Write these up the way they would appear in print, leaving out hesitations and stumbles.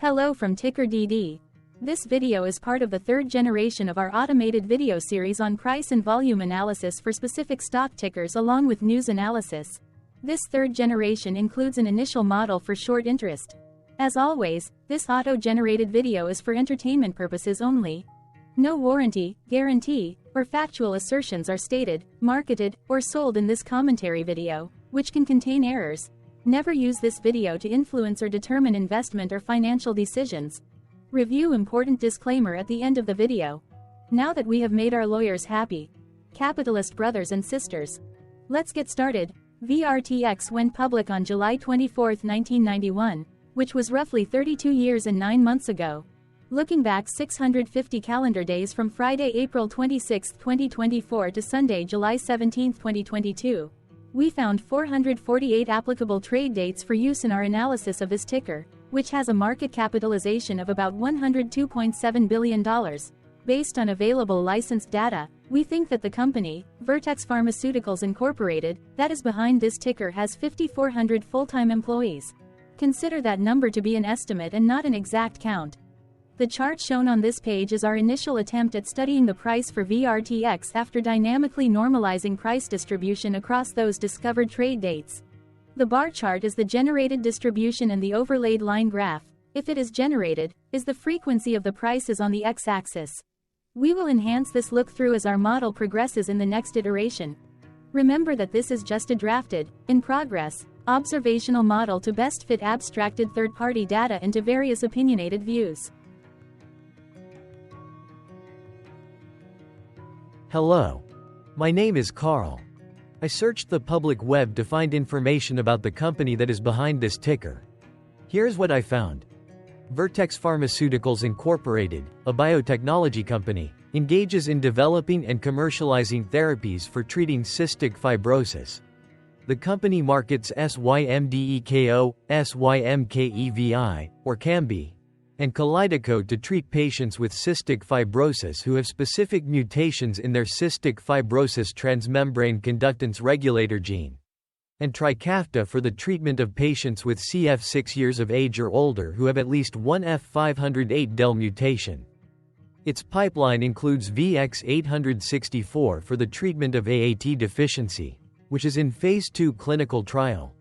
Hello from TickerDD. This video is part of the third generation of our automated video series on price and volume analysis for specific stock tickers along with news analysis. This third generation includes an initial model for short interest. As always, this auto-generated video is for entertainment purposes only. No warranty, guarantee, or factual assertions are stated, marketed, or sold in this commentary video, which can contain errors. Never use this video to influence or determine investment or financial decisions. Review important disclaimer at the end of the video. Now that we have made our lawyers happy, capitalist brothers and sisters, let's get started. VRTX went public on July 24, 1991, which was roughly 32 years and 9 months ago. Looking back 650 calendar days from Friday, April 26, 2024 to Sunday, July 17, 2022, we found 448 applicable trade dates for use in our analysis of this ticker, which has a market capitalization of about $102.7 billion. Based on available licensed data, we think that the company, VRTX Pharmaceuticals Incorporated, that is behind this ticker has 5,400 full-time employees. Consider that number to be an estimate and not an exact count. The chart shown on this page is our initial attempt at studying the price for VRTX after dynamically normalizing price distribution across those discovered trade dates. The bar chart is the generated distribution and the overlaid line graph, if it is generated, is the frequency of the prices on the x-axis. We will enhance this look-through as our model progresses in the next iteration. Remember that this is just a drafted, in progress, observational model to best fit abstracted third-party data into various opinionated views. Hello. My name is Carl. I searched the public web to find information about the company that is behind this ticker. Here's what I found. VRTX Pharmaceuticals Incorporated, a biotechnology company, engages in developing and commercializing therapies for treating cystic fibrosis. The company markets SYMDEKO, SYMKEVI, or CAMBI, and Kalydeco to treat patients with cystic fibrosis who have specific mutations in their cystic fibrosis transmembrane conductance regulator gene, and Trikafta for the treatment of patients with CF 6 years of age or older who have at least one F508del mutation. Its pipeline includes VX864 for the treatment of AAT deficiency, which is in Phase 2 clinical trial,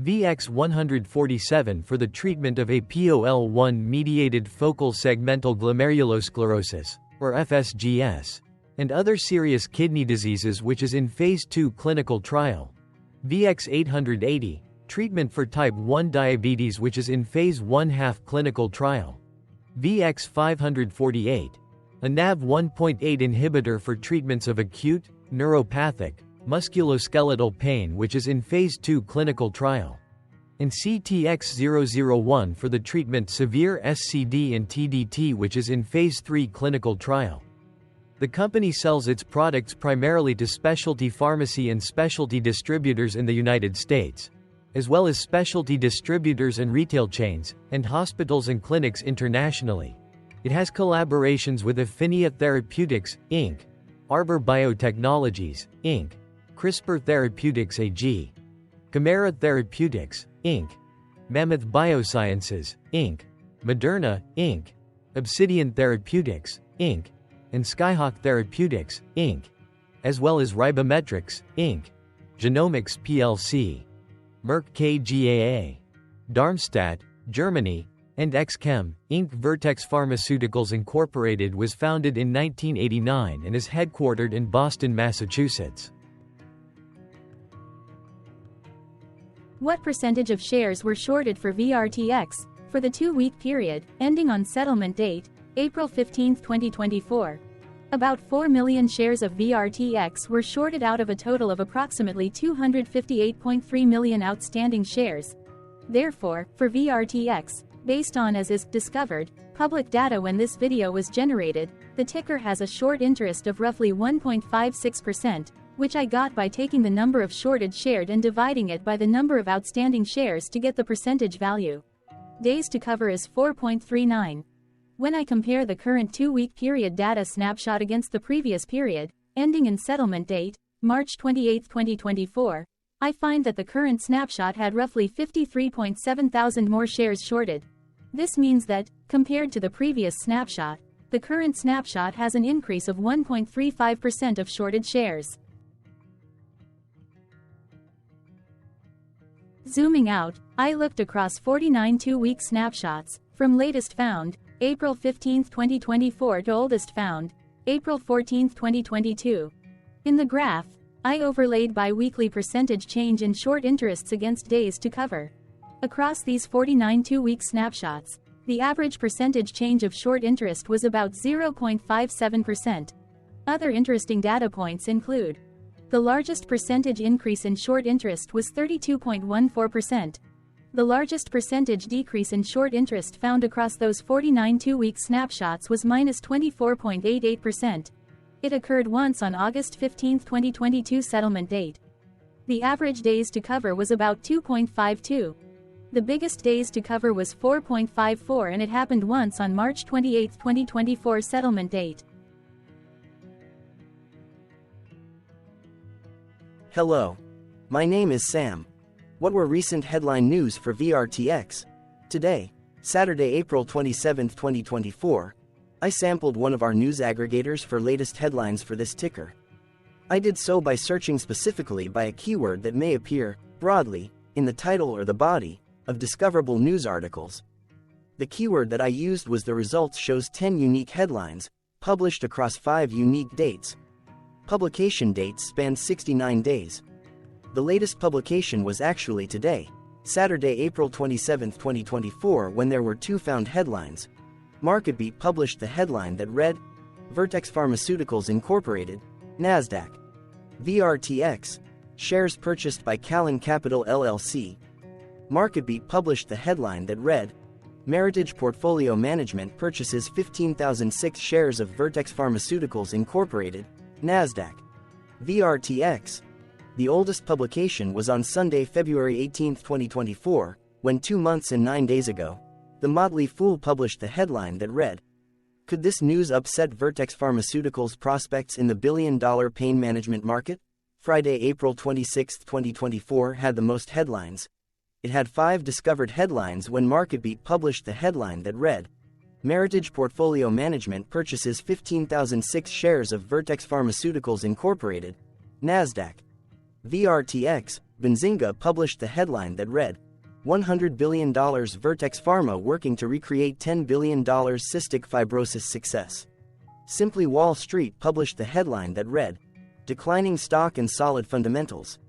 VX147 for the treatment of APOL1-mediated focal segmental glomerulosclerosis, or FSGS, and other serious kidney diseases, which is in Phase 2 clinical trial, VX880, treatment for type 1 diabetes, which is in Phase 1/2 clinical trial, VX548, a NaV1.8 inhibitor for treatments of acute, neuropathic, musculoskeletal pain, which is in Phase 2 clinical trial, and CTX001 for the treatment severe SCD and TDT, which is in Phase 3 clinical trial. The company sells its products primarily to specialty pharmacy and specialty distributors in the United States, as well as specialty distributors and retail chains, and hospitals and clinics internationally. It has collaborations with Affinia Therapeutics, Inc., Arbor Biotechnologies, Inc., CRISPR Therapeutics AG, Chimera Therapeutics, Inc., Mammoth Biosciences, Inc., Moderna, Inc., Obsidian Therapeutics, Inc., and Skyhawk Therapeutics, Inc., as well as Ribometrics, Inc., Genomics plc, Merck KGaA, Darmstadt, Germany, and XChem, Inc. VRTX Pharmaceuticals Incorporated was founded in 1989 and is headquartered in Boston, Massachusetts. What percentage of shares were shorted for VRTX for the 2-week period, ending on settlement date, April 15, 2024? About 4 million shares of VRTX were shorted out of a total of approximately 258.3 million outstanding shares. Therefore, for VRTX, based on as is discovered public data when this video was generated, the ticker has a short interest of roughly 1.56%, which I got by taking the number of shorted shared and dividing it by the number of outstanding shares to get the percentage value. Days to cover is 4.39. When I compare the current 2-week period data snapshot against the previous period, ending in settlement date, March 28, 2024, I find that the current snapshot had roughly 53.7 thousand more shares shorted. This means that, compared to the previous snapshot, the current snapshot has an increase of 1.35% of shorted shares. Zooming out, I looked across 49 two-week snapshots, from latest found, April 15, 2024 to oldest found, April 14, 2022. In the graph, I overlaid bi-weekly percentage change in short interests against days to cover. Across these 49 two-week snapshots, the average percentage change of short interest was about 0.57%. Other interesting data points include: the largest percentage increase in short interest was 32.14%. The largest percentage decrease in short interest found across those 49 two-week snapshots was -24.88%. It occurred once on August 15, 2022 settlement date. The average days to cover was about 2.52. The biggest days to cover was 4.54, and it happened once on March 28, 2024 settlement date. Hello. My name is Sam. What were recent headline news for VRTX? Today, Saturday, April 27, 2024, I sampled one of our news aggregators for latest headlines for this ticker. I did so by searching specifically by a keyword that may appear, broadly, in the title or the body of discoverable news articles. The keyword that I used was the results shows 10 unique headlines, published across 5 unique dates. Publication dates spanned 69 days. The latest publication was actually today, Saturday, April 27, 2024, when there were 2 found headlines. MarketBeat published the headline that read, Vertex Pharmaceuticals Incorporated, NASDAQ. VRTX, shares purchased by Callan Capital LLC. MarketBeat published the headline that read, Meritage Portfolio Management purchases 15,006 shares of Vertex Pharmaceuticals Incorporated, NASDAQ. VRTX. The oldest publication was on Sunday, February 18, 2024, when 2 months and 9 days ago, The Motley Fool published the headline that read, Could this news upset Vertex Pharmaceuticals' prospects in the billion-dollar pain management market? Friday, April 26, 2024 had the most headlines. It had 5 discovered headlines when MarketBeat published the headline that read, Meritage Portfolio Management purchases 15,006 shares of Vertex Pharmaceuticals Incorporated, NASDAQ. VRTX, Benzinga published the headline that read, $100 billion Vertex Pharma working to recreate $10 billion cystic fibrosis success. Simply Wall Street published the headline that read, Declining stock and solid fundamentals.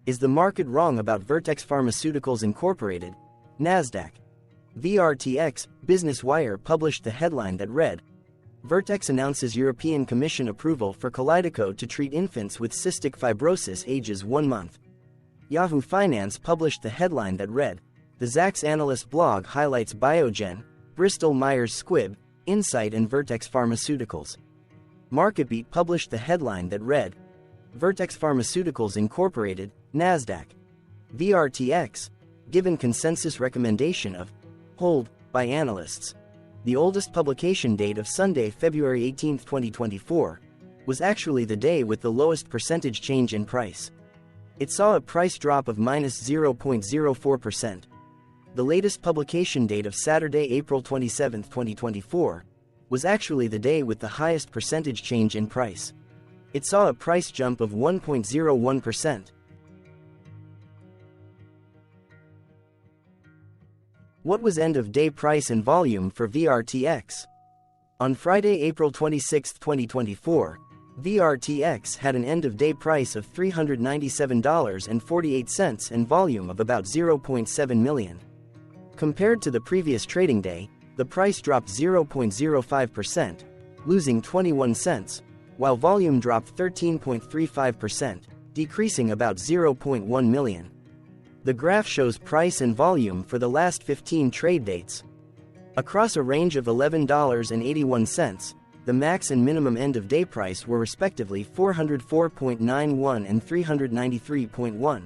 Is the market wrong about Vertex Pharmaceuticals Incorporated, NASDAQ? VRTX, Business Wire published the headline that read, Vertex announces European Commission approval for Kalydeco to treat infants with cystic fibrosis ages 1 month. Yahoo Finance published the headline that read, The Zacks Analyst blog highlights Biogen, Bristol Myers Squibb, Incyte and Vertex Pharmaceuticals. MarketBeat published the headline that read, Vertex Pharmaceuticals Incorporated, NASDAQ. VRTX, given consensus recommendation of hold by analysts. The oldest publication date of Sunday, February 18, 2024, was actually the day with the lowest percentage change in price. It saw a price drop of -0.04%. The latest publication date of Saturday, April 27, 2024, was actually the day with the highest percentage change in price. It saw a price jump of 1.01%. What was end-of-day price and volume for VRTX? On Friday, April 26, 2024, VRTX had an end-of-day price of $397.48 and volume of about 0.7 million. Compared to the previous trading day, the price dropped 0.05%, losing 21 cents, while volume dropped 13.35%, decreasing about 0.1 million. The graph shows price and volume for the last 15 trade dates. Across a range of $11.81, the max and minimum end-of-day price were respectively $404.91 and $393.1.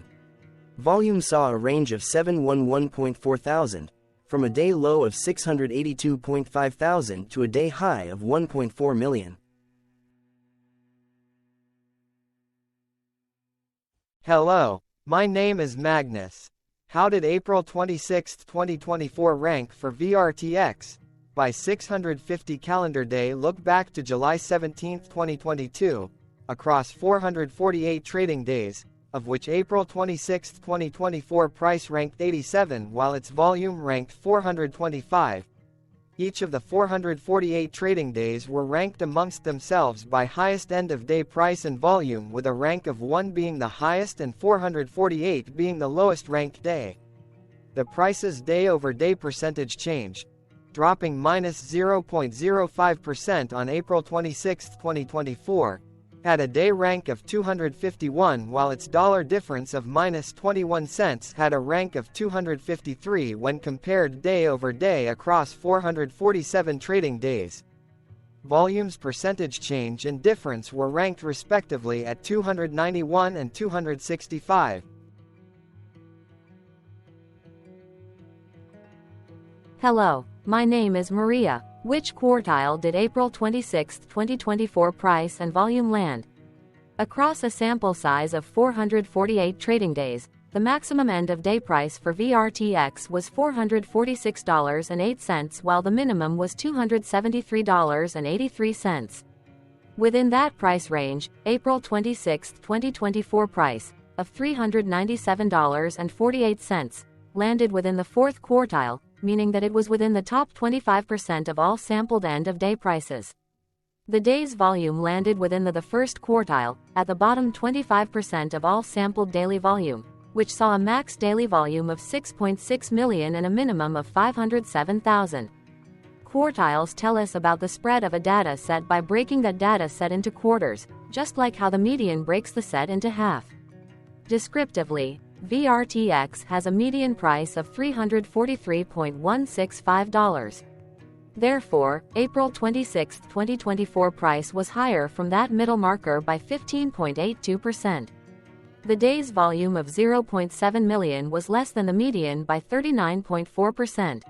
Volume saw a range of 711.4 thousand, from a day low of 682.5 thousand to a day high of 1.4 million. Hello, my name is Magnus. How did April 26, 2024 rank for VRTX? By 650 calendar day. Look back to July 17, 2022, across 448 trading days, of which April 26, 2024 price ranked 87 while its volume ranked 425. Each of the 448 trading days were ranked amongst themselves by highest end-of-day price and volume, with a rank of 1 being the highest and 448 being the lowest ranked day. The price's day-over-day percentage change, dropping -0.05% on April 26, 2024, had a day rank of 251 while its dollar difference of -21 cents had a rank of 253 when compared day over day across 447 trading days. Volume's percentage change and difference were ranked respectively at 291 and 265. Hello, my name is Maria. Which quartile did April 26, 2024 price and volume land? Across a sample size of 448 trading days, the maximum end-of-day price for VRTX was $446.08 while the minimum was $273.83. Within that price range, April 26, 2024 price, of $397.48, landed within the fourth quartile, meaning that it was within the top 25% of all sampled end-of-day prices. The day's volume landed within the first quartile, at the bottom 25% of all sampled daily volume, which saw a max daily volume of 6.6 million and a minimum of 507,000. Quartiles tell us about the spread of a data set by breaking that data set into quarters, just like how the median breaks the set into half. Descriptively, VRTX has a median price of $343.165. Therefore, April 26, 2024 price was higher from that middle marker by 15.82%. The day's volume of 0.7 million was less than the median by 39.4%.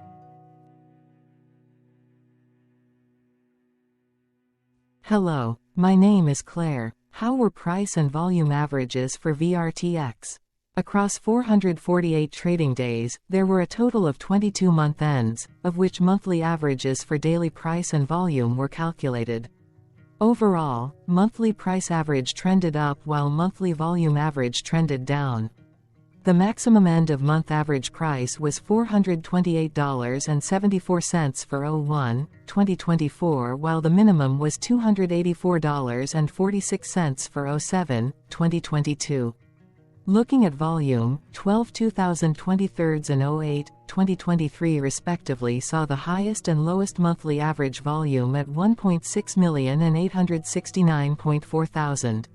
Hello, my name is Claire. How were price and volume averages for VRTX? Across 448 trading days, there were a total of 22 month ends, of which monthly averages for daily price and volume were calculated. Overall, monthly price average trended up while monthly volume average trended down. The maximum end-of-month average price was $428.74 for 01/2024 while the minimum was $284.46 for 07/2022. Looking at volume, 12 2023 and 08/2023 respectively saw the highest and lowest monthly average volume at 1.6 million and 869.4 thousand.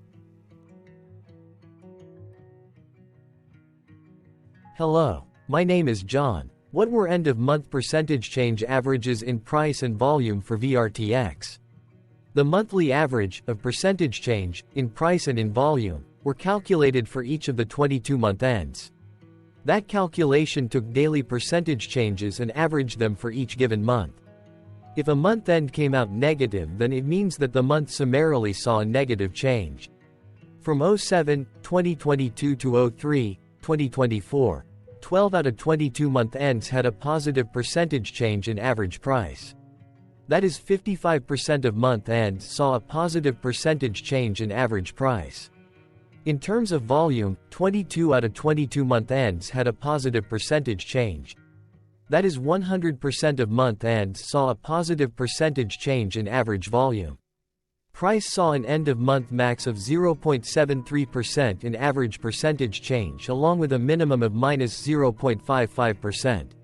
Hello, my name is John. What were end-of-month percentage change averages in price and volume for VRTX? The monthly average of percentage change in price and in volume were calculated for each of the 22 month ends. That calculation took daily percentage changes and averaged them for each given month. If a month end came out negative, then it means that the month summarily saw a negative change. From 07/2022 to 03/2024, 12 out of 22 month ends had a positive percentage change in average price. That is, 55% of month ends saw a positive percentage change in average price. In terms of volume, 22 out of 22 month ends had a positive percentage change. That is, 100% of month ends saw a positive percentage change in average volume. Price saw an end-of-month max of 0.73% in average percentage change along with a minimum of -0.55%.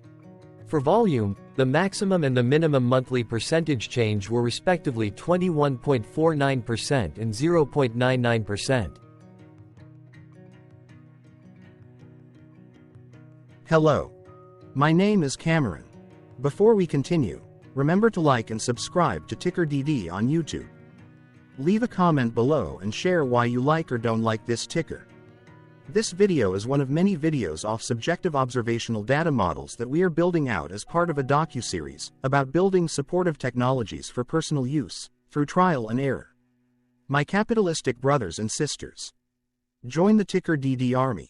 For volume, the maximum and the minimum monthly percentage change were respectively 21.49% and 0.99%. Hello. My name is Cameron. Before we continue, remember to like and subscribe to TickerDD on YouTube. Leave a comment below and share why you like or don't like this ticker. This video is one of many videos off subjective observational data models that we are building out as part of a docu-series about building supportive technologies for personal use, through trial and error. My capitalistic brothers and sisters, join the TickerDD army.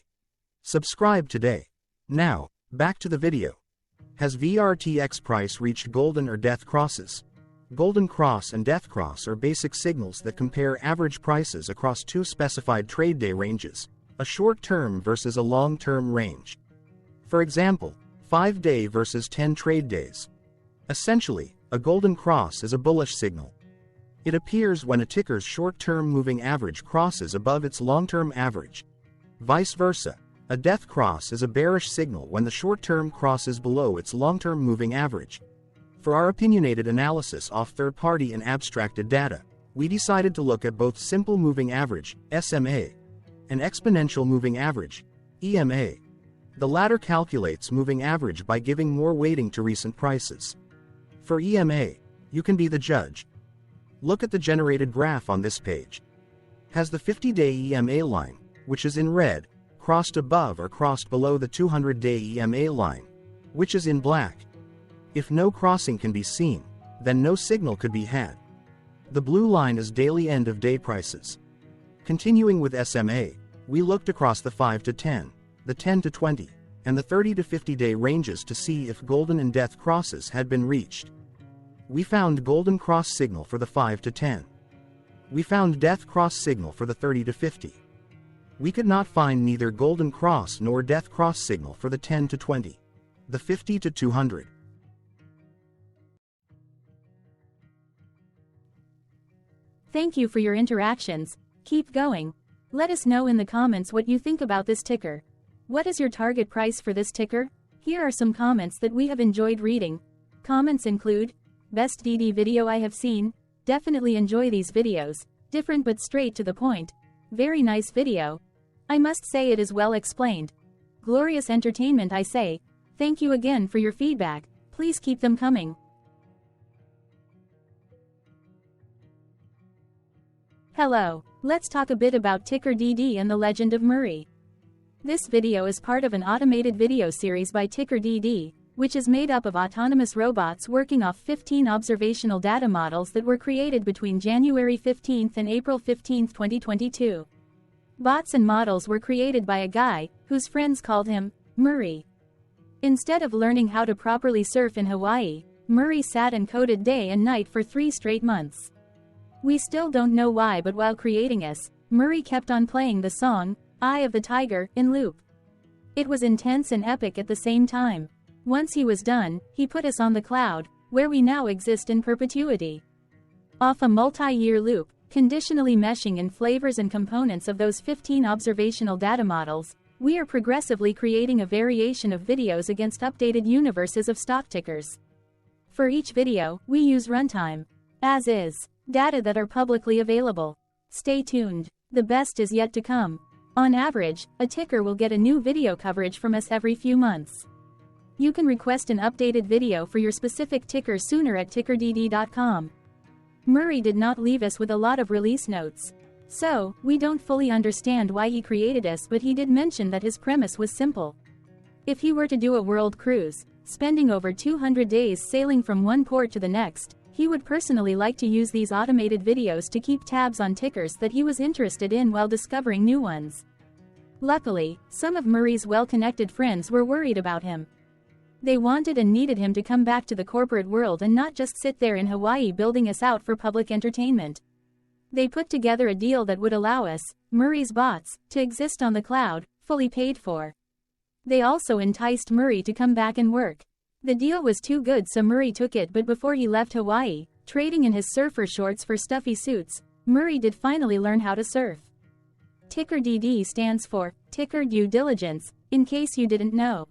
Subscribe today. Now, back to the video. Has VRTX price reached golden or death crosses? Golden cross and death cross are basic signals that compare average prices across two specified trade day ranges, a short-term versus a long-term range. For example, 5-day versus 10 trade days. Essentially, a golden cross is a bullish signal. It appears when a ticker's short-term moving average crosses above its long-term average. Vice versa, a death cross is a bearish signal when the short-term crosses below its long-term moving average. For our opinionated analysis of third-party and abstracted data, we decided to look at both simple moving average, SMA, and exponential moving average, EMA. The latter calculates moving average by giving more weighting to recent prices. For EMA, you can be the judge. Look at the generated graph on this page. Has the 50-day EMA line, which is in red, crossed above or crossed below the 200-day EMA line, which is in black? If no crossing can be seen, then no signal could be had. The blue line is daily end-of-day prices. Continuing with SMA, we looked across the 5 to 10, the 10 to 20, and the 30 to 50-day ranges to see if golden and death crosses had been reached. We found golden cross signal for the 5 to 10. We found death cross signal for the 30 to 50. We could not find neither golden cross nor death cross signal for the 10 to 20, the 50 to 200. Thank you for your interactions. Keep going. Let us know in the comments what you think about this ticker. What is your target price for this ticker? Here are some comments that we have enjoyed reading. Comments include, best DD video I have seen, definitely enjoy these videos, different but straight to the point. Very nice video. I must say it is well explained. Glorious entertainment I say. Thank you again for your feedback, please keep them coming. Hello, let's talk a bit about TickerDD and the Legend of Murray. This video is part of an automated video series by TickerDD, which is made up of autonomous robots working off 15 observational data models that were created between January 15 and April 15, 2022. Bots and models were created by a guy, whose friends called him Murray. Instead of learning how to properly surf in Hawaii, Murray sat and coded day and night for 3 straight months. We still don't know why, but while creating us, Murray kept on playing the song, Eye of the Tiger, in loop. It was intense and epic at the same time. Once he was done, he put us on the cloud, where we now exist in perpetuity. Off a multi-year loop, conditionally meshing in flavors and components of those 15 observational data models, we are progressively creating a variation of videos against updated universes of stock tickers. For each video, we use runtime, as is, data that are publicly available. Stay tuned. The best is yet to come. On average, a ticker will get a new video coverage from us every few months. You can request an updated video for your specific ticker sooner at TickerDD.com. Murray did not leave us with a lot of release notes. So, we don't fully understand why he created us, but he did mention that his premise was simple. If he were to do a world cruise, spending over 200 days sailing from one port to the next, he would personally like to use these automated videos to keep tabs on tickers that he was interested in while discovering new ones. Luckily, some of Murray's well-connected friends were worried about him. They wanted and needed him to come back to the corporate world and not just sit there in Hawaii building us out for public entertainment. They put together a deal that would allow us, Murray's bots, to exist on the cloud, fully paid for. They also enticed Murray to come back and work. The deal was too good, so Murray took it, but before he left Hawaii, trading in his surfer shorts for stuffy suits, Murray did finally learn how to surf. TickerDD stands for Ticker Due Diligence, in case you didn't know.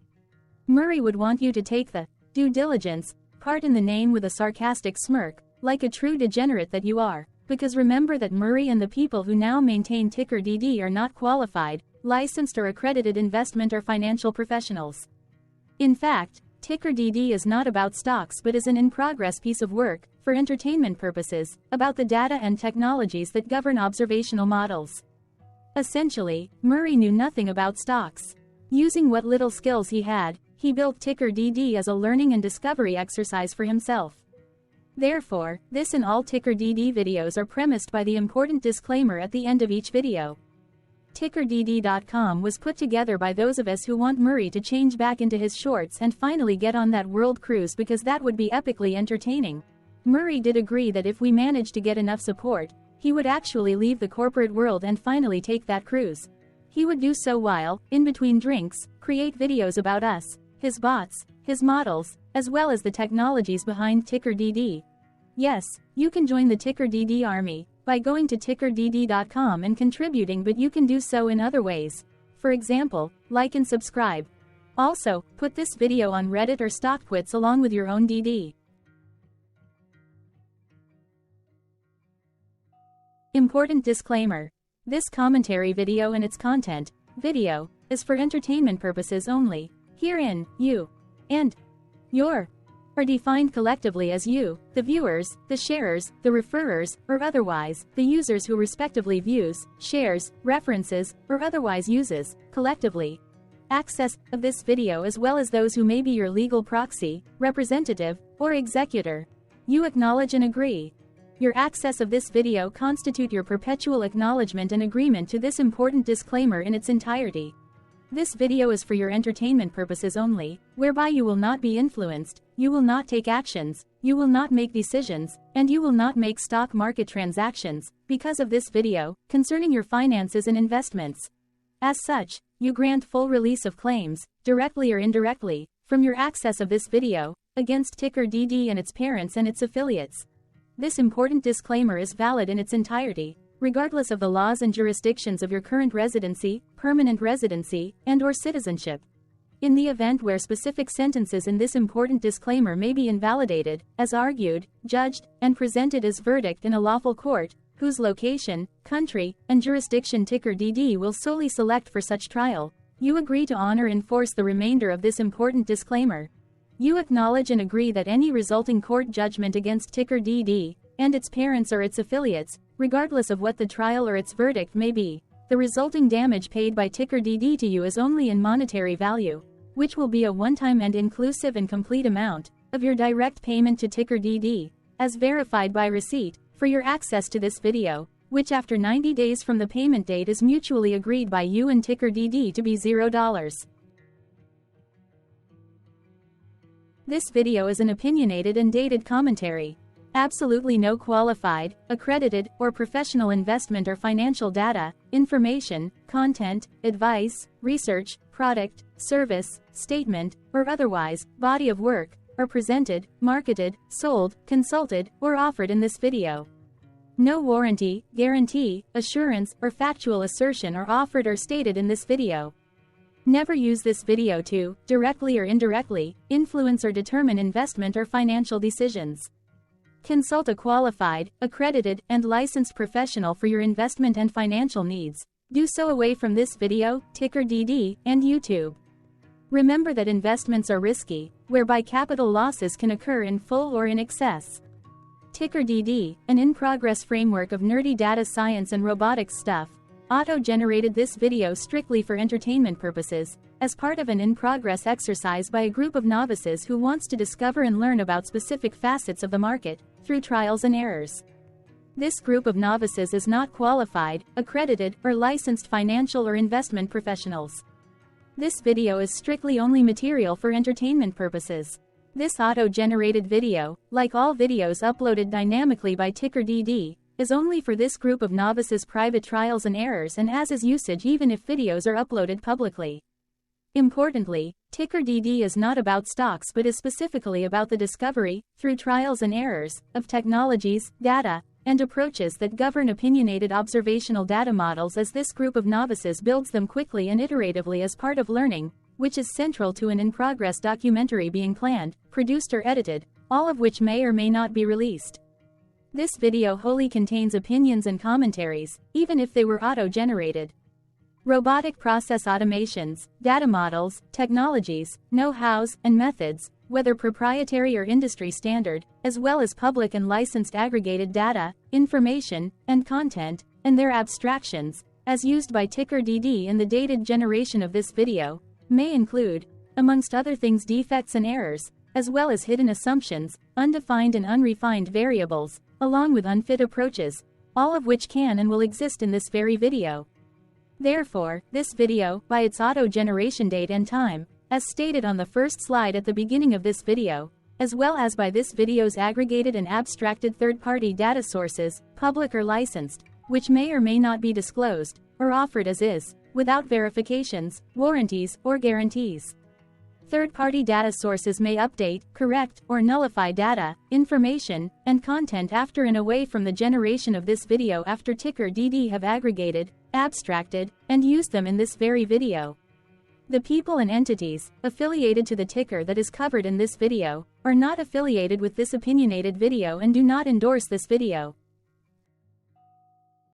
Murray would want you to take the due diligence part in the name with a sarcastic smirk, like a true degenerate that you are, because remember that Murray and the people who now maintain TickerDD are not qualified, licensed or accredited investment or financial professionals. In fact, TickerDD is not about stocks but is an in-progress piece of work, for entertainment purposes, about the data and technologies that govern observational models. Essentially, Murray knew nothing about stocks. Using what little skills he had, he built TickerDD as a learning and discovery exercise for himself. Therefore, this and all TickerDD videos are premised by the important disclaimer at the end of each video. TickerDD.com was put together by those of us who want Murray to change back into his shorts and finally get on that world cruise, because that would be epically entertaining. Murray did agree that if we managed to get enough support, he would actually leave the corporate world and finally take that cruise. He would do so while, in between drinks, create videos about us, his bots, his models, as well as the technologies behind TickerDD. Yes, you can join the TickerDD army by going to TickerDD.com and contributing, but you can do so in other ways. For example, like and subscribe. Also, put this video on Reddit or StockTwits along with your own DD. Important disclaimer. This commentary video and its content, video, is for entertainment purposes only. Herein, you and your are defined collectively as you, the viewers, the sharers, the referrers, or otherwise, the users who respectively views, shares, references, or otherwise uses, collectively, access of this video, as well as those who may be your legal proxy, representative, or executor. You acknowledge and agree. Your access of this video constitute your perpetual acknowledgement and agreement to this important disclaimer in its entirety. This video is for your entertainment purposes only, whereby you will not be influenced, you will not take actions, you will not make decisions, and you will not make stock market transactions, because of this video, concerning your finances and investments. As such, you grant full release of claims, directly or indirectly, from your access of this video, against TickerDD and its parents and its affiliates. This important disclaimer is valid in its entirety, regardless of the laws and jurisdictions of your current residency, permanent residency, and/or citizenship. In the event where specific sentences in this important disclaimer may be invalidated, as argued, judged, and presented as verdict in a lawful court, whose location, country, and jurisdiction TickerDD will solely select for such trial, you agree to honor and enforce the remainder of this important disclaimer. You acknowledge and agree that any resulting court judgment against TickerDD and its parents or its affiliates, regardless of what the trial or its verdict may be, the resulting damage paid by TickerDD to you is only in monetary value, which will be a one-time and inclusive and complete amount of your direct payment to TickerDD, as verified by receipt, for your access to this video, which after 90 days from the payment date is mutually agreed by you and TickerDD to be $0. This video is an opinionated and dated commentary. Absolutely no qualified, accredited, or professional investment or financial data, information, content, advice, research, product, service, statement, or otherwise, body of work, are presented, marketed, sold, consulted, or offered in this video. No warranty, guarantee, assurance, or factual assertion are offered or stated in this video. Never use this video to, directly or indirectly, influence or determine investment or financial decisions. Consult a qualified, accredited, and licensed professional for your investment and financial needs. Do so away from this video, TickerDD, and YouTube. Remember that investments are risky, whereby capital losses can occur in full or in excess. TickerDD, an in-progress framework of nerdy data science and robotics stuff, auto-generated this video strictly for entertainment purposes, as part of an in-progress exercise by a group of novices who wants to discover and learn about specific facets of the market, through trials and errors. This group of novices is not qualified, accredited, or licensed financial or investment professionals. This video is strictly only material for entertainment purposes. This auto-generated video, like all videos uploaded dynamically by TickerDD, is only for this group of novices' private trials and errors, and as is usage even if videos are uploaded publicly. Importantly, TickerDD is not about stocks but is specifically about the discovery, through trials and errors, of technologies, data, and approaches that govern opinionated observational data models as this group of novices builds them quickly and iteratively as part of learning, which is central to an in-progress documentary being planned, produced or edited, all of which may or may not be released. This video wholly contains opinions and commentaries, even if they were auto-generated. Robotic process automations, data models, technologies, know-hows, and methods, whether proprietary or industry standard, as well as public and licensed aggregated data, information, and content, and their abstractions, as used by TickerDD in the dated generation of this video, may include, amongst other things, defects and errors, as well as hidden assumptions, undefined and unrefined variables, along with unfit approaches, all of which can and will exist in this very video. Therefore, this video, by its auto-generation date and time, as stated on the first slide at the beginning of this video, as well as by this video's aggregated and abstracted third-party data sources, public or licensed, which may or may not be disclosed, or offered as is, without verifications, warranties, or guarantees. Third-party data sources may update, correct, or nullify data, information, and content after and away from the generation of this video after TickerDD have aggregated, abstracted, and used them in this very video. The people and entities affiliated to the ticker that is covered in this video are not affiliated with this opinionated video and do not endorse this video.